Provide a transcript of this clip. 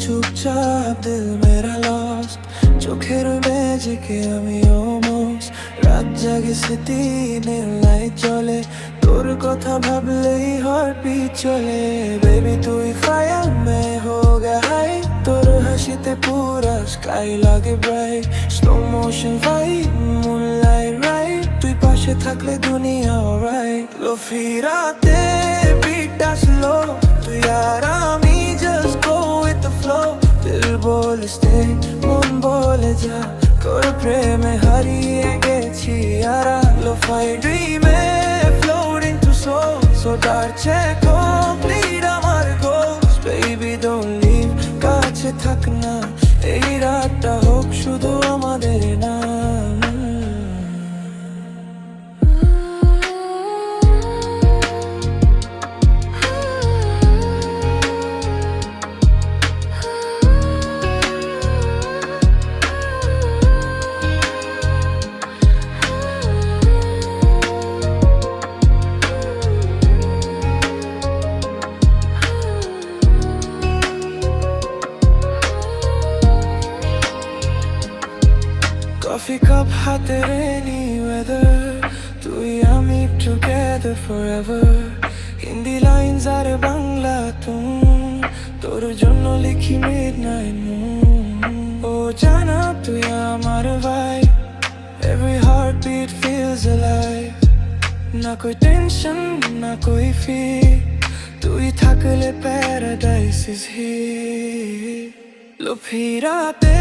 চুপচাপ দিল মেরা লস্ট, চোখের ম্যাজিকে আমি অলমোস্ট রাত জাগে স্মৃতি নীল লাইট জ্বলে, তোর কথা ভাবলেই হার্টবিট চলে। বেবি তুই ফায়ার মে হো গয়া হাই, তোর হাসিতে পুরা স্কাই লাগে bright, slow motion fight moonlight right, তুই পাশে থাকলে দুনিয়া অলরাইট। লোফিরাতে বিটটা স্লো, তুই আর আমি just go with the flow, দিল বলে স্টে মন বলে যা, তোর প্রেমে হারিয়ে গেছি আরা। লোফাই ড্রিমে ফ্লোটিং টু সোল, সো তার চেয়ে কমপ্লিট আমার গোলস। বেবি ডোন্ট লিভ, কাছে থাক না, এই রাতটা হোক শুধু আমাদের না। Coffee cup হাতে rainy weather, তুই আমি together forever, হিন্দি lines আর বাংলা তুম, তোর জন্য লিখি midnight moon। ও জানা তুই আমার vibe, every heartbeat feels alive, না কোই tension না কোই fear, তুই থাকলে paradise is here। লোফিরাতে